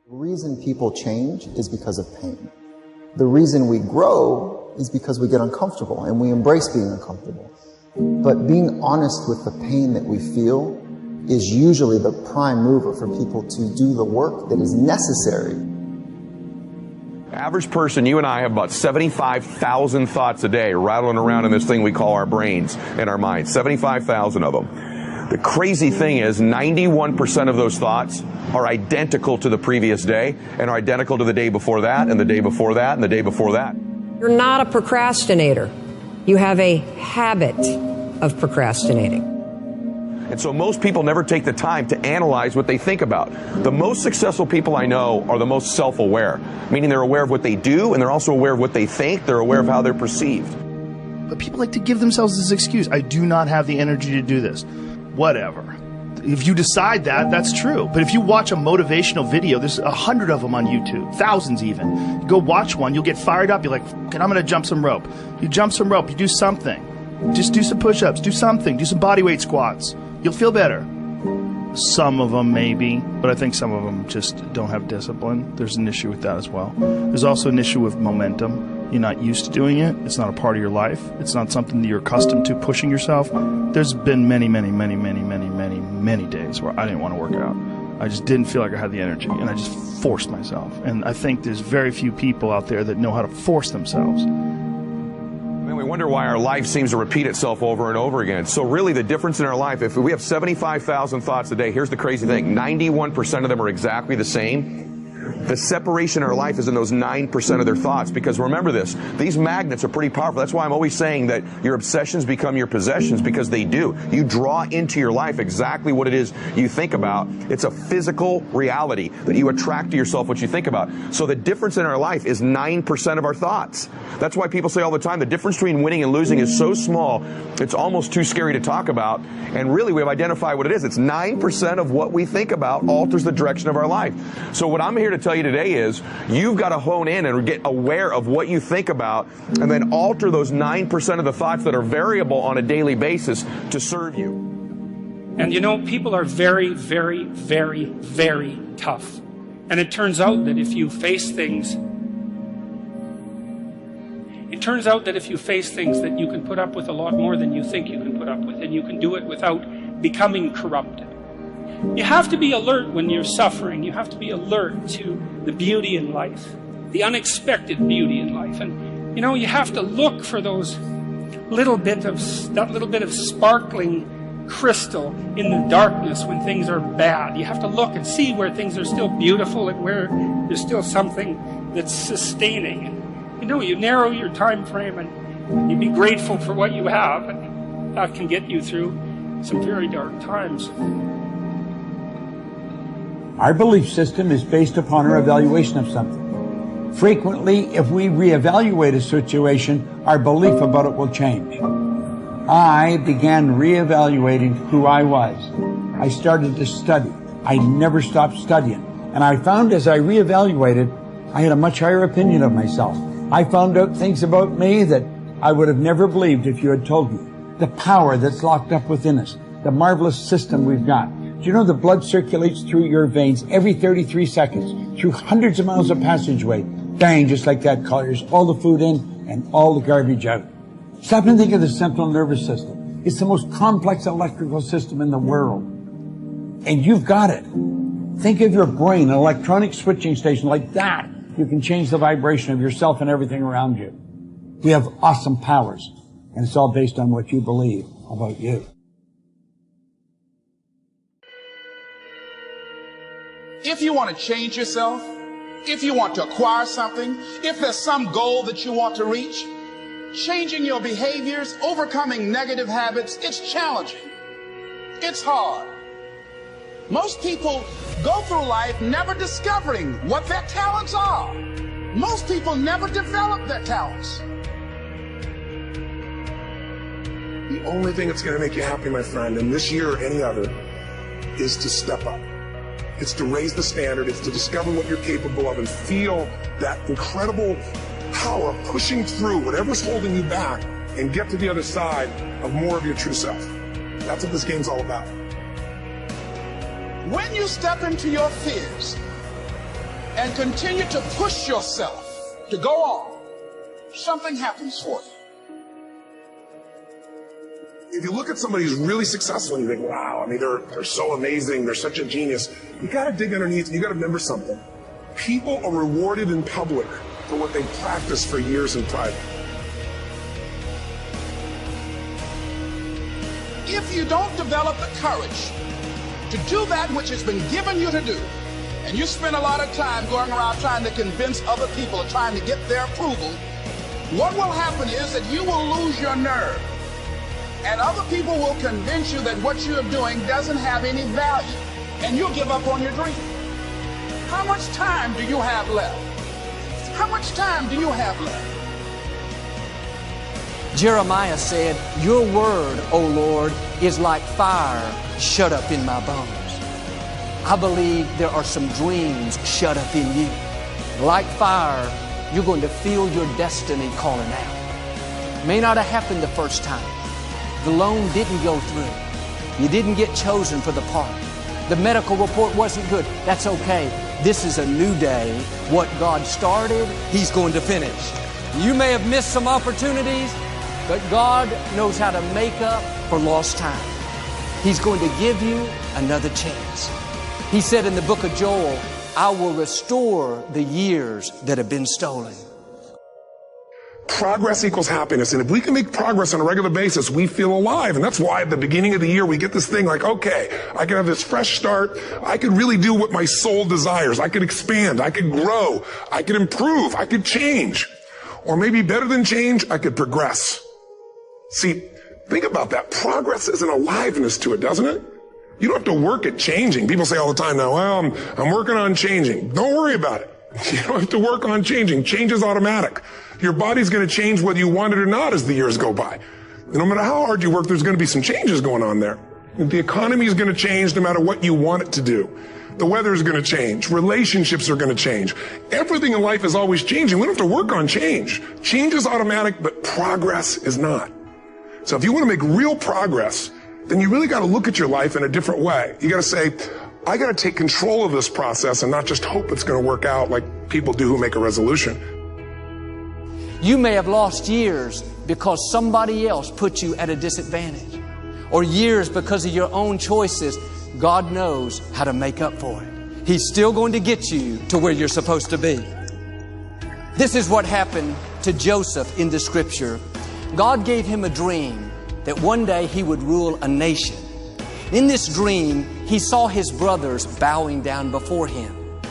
The reason people change is because of pain. The reason we grow is because we get uncomfortable and we embrace being uncomfortable. But being honest with the pain that we feel is usually the prime mover for people to do the work that is necessary. Average person, you and I have about 75,000 thoughts a day rattling around in this thing we call our brains and our minds. 75,000 of them. The crazy thing is 91% of those thoughts are identical to the previous day and are identical to the day before that and the day before that and the day before that. You're not a procrastinator. You have a habit of procrastinating. And so most people never take the time to analyze what they think about. The most successful people I know are the most self-aware, meaning they're aware of what they do and they're also aware of what they think. They're aware of how they're perceived. But people like to give themselves this excuse. I do not have the energy to do this. Whatever. If you decide that, that's true. But if you watch a motivational video, there's 100 of them on YouTube, thousands even. You go watch one, you'll get fired up. You're like, okay, I'm going to jump some rope. You jump some rope, you do something. Just do some push-ups, do something, do some body weight squats. You'll feel better. Some of them maybe, but I think some of them just don't have discipline. There's an issue with that as well. There's also an issue with momentum. You're not used to doing it. It's not a part of your life. It's not something that you're accustomed to pushing yourself. There's been many days where I didn't want to work out. I just didn't feel like I had the energy, and I just forced myself. And I think there's very few people out there that know how to force themselves. And we wonder why our life seems to repeat itself over and over again. So really the difference in our life, if we have 75,000 thoughts a day, here's the crazy thing. 91% of them are exactly the same. The separation in our life is in those 9% of their thoughts, because remember this, these magnets are pretty powerful. That's why I'm always saying that your obsessions become your possessions, because they do. You draw into your life exactly what it is you think about. It's a physical reality that you attract to yourself what you think about. So the difference in our life is 9% of our thoughts. That's why people say all the time the difference between winning and losing is so small, it's almost too scary to talk about. And really we've identified what it is. It's 9% of what we think about alters the direction of our life. So what I'm here to tell you today is you've got to hone in and get aware of what you think about and then alter those 9% of the thoughts that are variable on a daily basis to serve you. And you know, people are very, very, very, very tough. And it turns out that if you face things, that you can put up with a lot more than you think you can put up with, and you can do it without becoming corrupted. You have to be alert when you're suffering. You have to be alert to the beauty in life, the unexpected beauty in life. And, you know, you have to look for that little bit of sparkling crystal in the darkness when things are bad. You have to look and see where things are still beautiful and where there's still something that's sustaining. And, you know, you narrow your time frame and you be grateful for what you have, and that can get you through some very dark times. Our belief system is based upon our evaluation of something. Frequently, if we reevaluate a situation, our belief about it will change. I began reevaluating who I was. I started to study. I never stopped studying. And I found as I reevaluated, I had a much higher opinion of myself. I found out things about me that I would have never believed if you had told me. The power that's locked up within us, the marvelous system we've got. Do you know the blood circulates through your veins every 33 seconds, through hundreds of miles of passageway? Bang, just like that, clears all the food in and all the garbage out. Stop and think of the central nervous system. It's the most complex electrical system in the world. And you've got it. Think of your brain, an electronic switching station like that. You can change the vibration of yourself and everything around you. We have awesome powers, and it's all based on what you believe about you. If you want to change yourself, if you want to acquire something, if there's some goal that you want to reach, changing your behaviors, overcoming negative habits, it's challenging. It's hard. Most people go through life never discovering what their talents are. Most people never develop their talents. The only thing that's going to make you happy, my friend, in this year or any other, is to step up. It's to raise the standard. It's to discover what you're capable of and feel that incredible power pushing through whatever's holding you back and get to the other side of more of your true self. That's what this game's all about. When you step into your fears, and continue to push yourself to go on, something happens for you. If you look at somebody who's really successful and you think, wow, I mean, they're so amazing, they're such a genius, you got to dig underneath and you got to remember something. People are rewarded in public for what they practice for years in private. If you don't develop the courage to do that which has been given you to do, and you spend a lot of time going around trying to convince other people or trying to get their approval, what will happen is that you will lose your nerve. And other people will convince you that what you're doing doesn't have any value, and you'll give up on your dream. How much time do you have left? How much time do you have left? Jeremiah said, "Your word, O Lord, is like fire shut up in my bones." I believe there are some dreams shut up in you. Like fire, you're going to feel your destiny calling out. May not have happened the first time. The loan didn't go through. You didn't get chosen for the part. The medical report wasn't good. That's okay. This is a new day. What God started, He's going to finish. You may have missed some opportunities, but God knows how to make up for lost time. He's going to give you another chance. He said in the book of Joel, "I will restore the years that have been stolen." Progress equals happiness. And if we can make progress on a regular basis, we feel alive. And that's why at the beginning of the year, we get this thing like, okay, I can have this fresh start. I can really do what my soul desires. I can expand. I can grow. I can improve. I could change. Or maybe better than change, I could progress. See, think about that. Progress is an aliveness to it, doesn't it? You don't have to work at changing. People say all the time now, well, I'm working on changing. Don't worry about it. You don't have to work on changing. Change is automatic. Your body's going to change whether you want it or not as the years go by. And no matter how hard you work, there's going to be some changes going on there. The economy is going to change no matter what you want it to do. The weather is going to change. Relationships are going to change. Everything in life is always changing. We don't have to work on change. Change is automatic, but progress is not. So if you want to make real progress, then you really got to look at your life in a different way. You got to say, I got to take control of this process and not just hope it's going to work out like people do who make a resolution. You may have lost years because somebody else put you at a disadvantage, or years because of your own choices. God knows how to make up for it. He's still going to get you to where you're supposed to be. This is what happened to Joseph in the scripture. God gave him a dream that one day he would rule a nation. In this dream, he saw his brothers bowing down before him.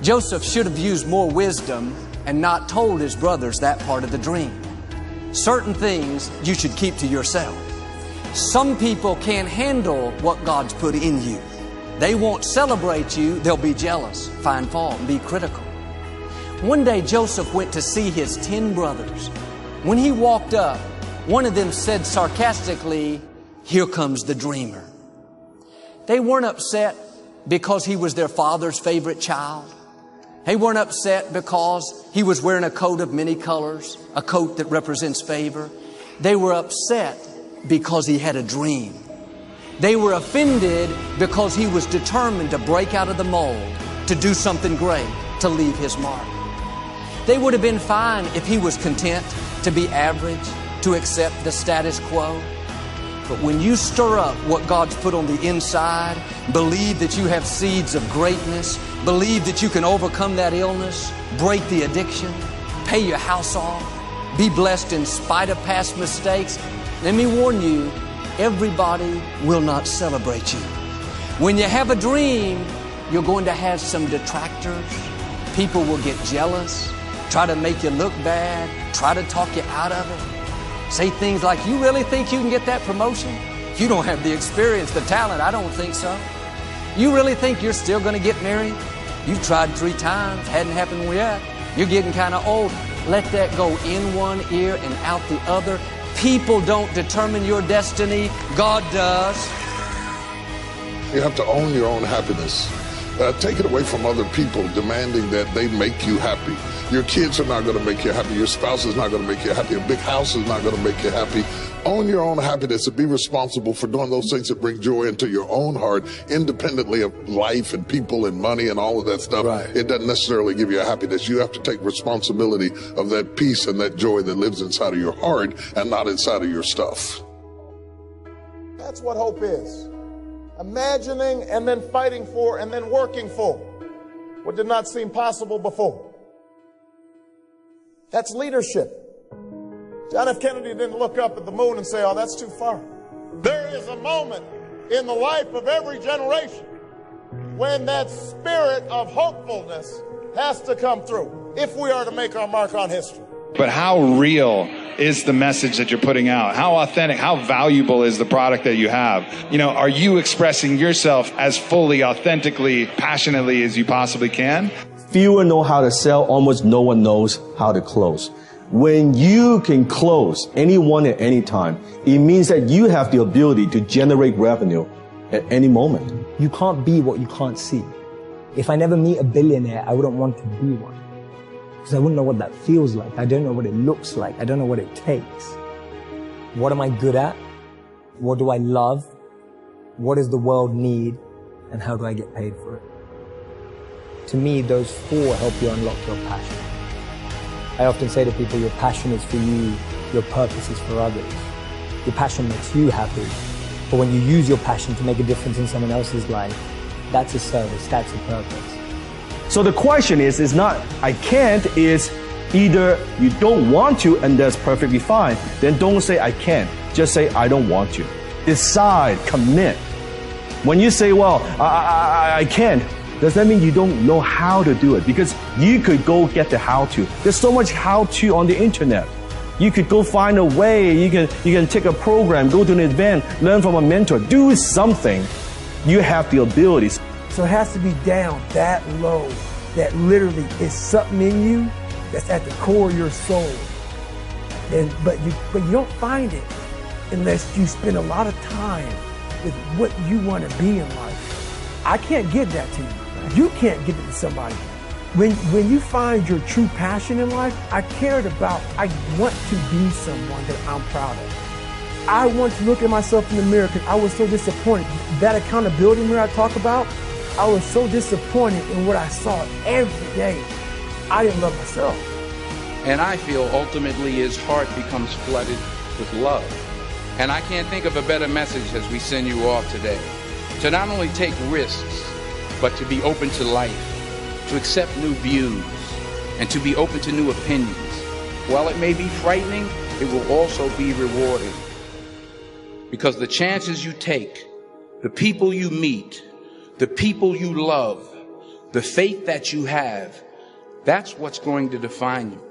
Joseph should have used more wisdom and not told his brothers that part of the dream. Certain things you should keep to yourself. Some people can't handle what God's put in you. They won't celebrate you. They'll be jealous, find fault, and be critical. One day Joseph went to see his 10 brothers. When he walked up, one of them said sarcastically, "Here comes the dreamer." They weren't upset because he was their father's favorite child. They weren't upset because he was wearing a coat of many colors, a coat that represents favor. They were upset because he had a dream. They were offended because he was determined to break out of the mold, to do something great, to leave his mark. They would have been fine if he was content to be average, to accept the status quo. But when you stir up what God's put on the inside, believe that you have seeds of greatness, believe that you can overcome that illness, break the addiction, pay your house off, be blessed in spite of past mistakes, let me warn you, everybody will not celebrate you. When you have a dream, you're going to have some detractors. People will get jealous, try to make you look bad, try to talk you out of it. Say things like, "You really think you can get that promotion? You don't have the experience, the talent. I don't think so. You really think you're still going to get married? You've tried 3 times, hadn't happened yet. You're getting kind of old." Let that go in one ear and out the other. People don't determine your destiny. God does. You have to own your own happiness. Take it away from other people demanding that they make you happy. Your kids are not going to make you happy. Your spouse is not going to make you happy. A big house is not going to make you happy. Own your own happiness and be responsible for doing those things that bring joy into your own heart, independently of life and people and money and all of that stuff. Right. It doesn't necessarily give you a happiness. You have to take responsibility of that peace and that joy that lives inside of your heart and not inside of your stuff. That's what hope is. Imagining and then fighting for and then working for what did not seem possible before. That's leadership. John F. Kennedy didn't look up at the moon and say, oh, that's too far. There is a moment in the life of every generation when that spirit of hopefulness has to come through if we are to make our mark on history. But how real is the message that you're putting out? How authentic, how valuable is the product that you have? You know, are you expressing yourself as fully, authentically, passionately as you possibly can? Fewer know how to sell, almost no one knows how to close. When you can close anyone at any time, it means that you have the ability to generate revenue at any moment. You can't be what you can't see. If I never meet a billionaire, I wouldn't want to be one. Because I wouldn't know what that feels like. I don't know what it looks like. I don't know what it takes. What am I good at? What do I love? What does the world need? And how do I get paid for it? To me, those four help you unlock your passion. I often say to people, your passion is for you, your purpose is for others. Your passion makes you happy. But when you use your passion to make a difference in someone else's life, that's a service, that's a purpose. So the question is not I can't, is either you don't want to and that's perfectly fine, then don't say I can't, just say I don't want to. Decide, commit. When you say, well, I can't, does that mean you don't know how to do it? Because you could go get the how to. There's so much how to on the internet. You could go find a way, you can take a program, go to an event, learn from a mentor, do something. You have the abilities. So it has to be down that low, that literally is something in you that's at the core of your soul. But you don't find it unless you spend a lot of time with what you want to be in life. I can't give that to you. You can't give it to somebody. When you find your true passion in life, I want to be someone that I'm proud of. I want to look at myself in the mirror because I was so disappointed. That accountability mirror I talk about, I was so disappointed in what I saw every day. I didn't love myself. And I feel ultimately his heart becomes flooded with love. And I can't think of a better message as we send you off today. To not only take risks, but to be open to life, to accept new views, and to be open to new opinions. While it may be frightening, it will also be rewarding. Because the chances you take, the people you meet, the people you love, the faith that you have, that's what's going to define you.